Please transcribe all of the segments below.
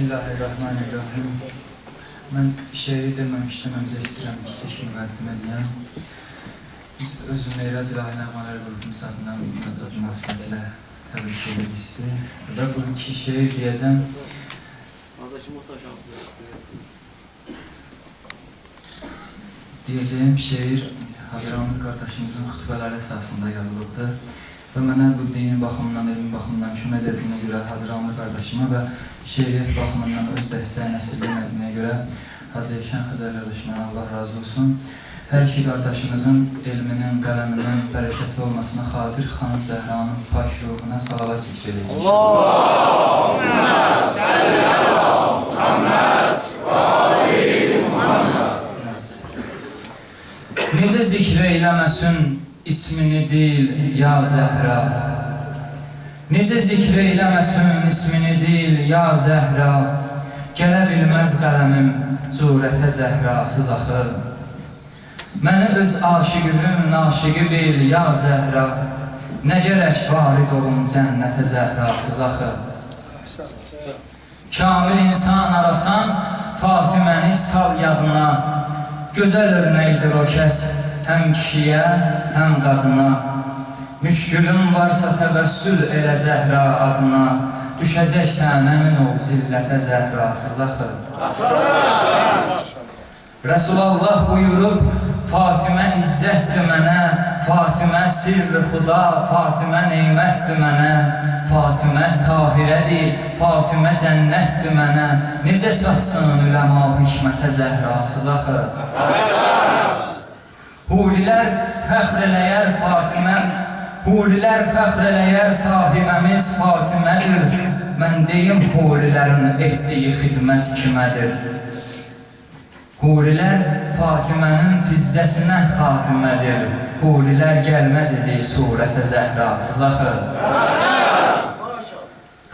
Bismillahirrahmanirrahim. Mən şeiri deməmişdən öncə istəyirəm ki, siz müqəddimə edəyəm. Özü Meyrac İlahi Nəğmələr qrupumuz adından münasibətilə təbrik edirik sizi. Və bu iki şeir deyəcəm. Deyəcəyim şeir Hazıramlı qardaşımızın xütbələri əsasında yazılıbdır. Və mənə bu dini baxımından, elmi baxımından kömək edildiyinə görə Hazıramlı qardaşıma və şeiriyyət baxımından öz dəstəyini əsirgəmədiyinə görə Hacı Şən Xəzər Yarışından Allah razı olsun. Hər iki qardaşımızın elminin, qələminin bərəkətli olmasına xatir Xanım Zəhranın pak ruhuna salavat zikr edilir. Allahümme salli ala Muhammed və ali Muhammed. Necə zikr eyləməsin ismini dil, ya Zəhra. Necə zikr eyləməsin ismini dil, ya Zəhra. Gələ bilməz qələmim cürətə zəhrasız axı. Məni öz aşiqinin naşiqi bil, ya Zəhra. Nə gərək varid olun cənnətə zəhrasız axı. Kamil insan arasan, Fatiməni sal yadına. Gözəl örnəkdir o kəs, həm kişiyə, həm qadına. Müşkülün varsa təvəssül elə Zəhra adına. Düşəcəksən, əmin ol zillətə zəhrasız axı. Rəsulallah buyurub, Fatimə izzətdir mənə, Fatimə sirr-i xuda, Fatimə neymətdir mənə, Fatimə tahirədir, Fatimə cənnətdir mənə. Necə çatsın üləma hikmətə zəhrasız axı. Hurilər fəxr eləyər Fatimə, Hurilər fəxr eləyər sahibəmiz Fatimədir. Mən deyim hurilərin etdiyi xidmət kimədir. Hurilər Fatimənin fizzəsinə xatimədir. Hurilər gəlməz idi surətə zəhrasız axı.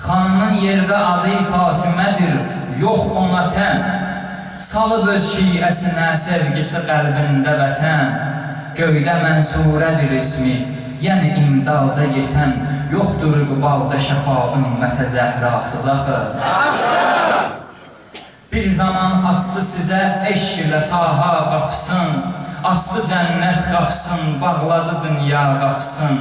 Xanımın yerdə adı Fatimədir, yox ona tən. Salıb öz şiəsinə sevgisi qəlbində vətən. Göydə mənsurədir ismi, yəni imdada yetən. Yoxdur qübalda şəfa ümmətə zəhrasız axı. Bir zaman açdı sizə eşq ilə taha qapısın. Açdı cənnət qapısın, bağladı dünya qapısın.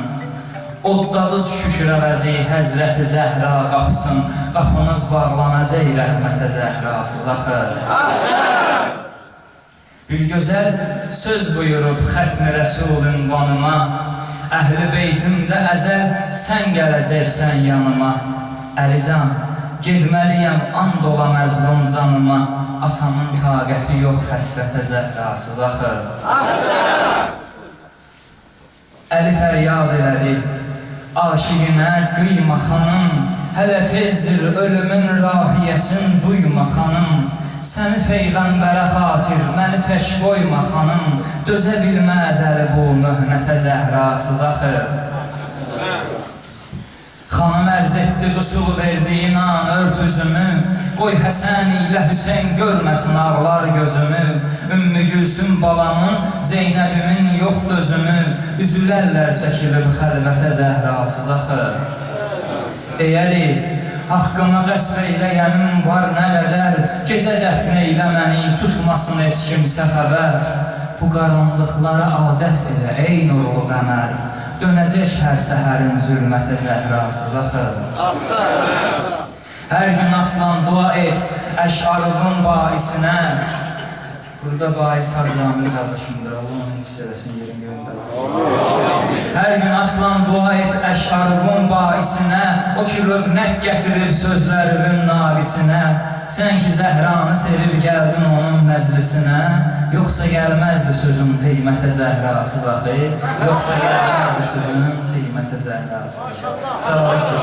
Oddadı şükür əvəzi Həzrəti Zəhra qapısın. Qapınız bağlanacaq rəhmətə zəhrasız axı. Bir gözəl söz buyurub xətmi Rəsulün vanıma. Əhl-i beytimdə əzəl sən gələcəksən yanıma. Əlican, gedməliyəm and ola məzlum canıma. Atamın taqəti yox həsrətə zəhrasız axı. Əli fəryad elədi, aşiqinə qıyma xanım. Hələ tezdir ölümün rahiyəsin duyma xanım. Səni Peyğəmbərə xatir, məni tək qoyma xanım. Dözə bilməz əli bu möhnətə zəhrasız axı. Xanım ərz etdi qüsul verdiyin an ört üzümü. Qoy Həsən ilə Hüseyn görməsin ağlar gözümü. Ümmü Gülsüm balamın, Zeynəbimin yox dözümü. Üzülərlər çəkilib xəlvətə zəhrasız axı. Eyəli, haqqımı qəsb eyləyənim var nə qədər. Gecə dəfn eylə məni, tutmasın heç kimsə xəbər. Bu qaranlıqlara adət elə, ey nurlu qəmər. Dönəcək hər səhərin zülmətə zəhrasız axı. Hər gün aslan dua et, əşarının baisinə. Burada bais Hazıramlı qardaşımdır, Allah onu hifz eləsin, yerin göndərəsin. Hər gün aslan dua et, əşarının baisinə. O ki rövnək gətirib sözlərinin naqisinə. Sən ki Zəhranı sevib gəldin onun məclisinə. Yoxsa gəlməzdi sözün qiymətə zəhrasız axı. Yoxsa gəlməzdi sözün qiymətə zəhrasız axı. Sağ olasın.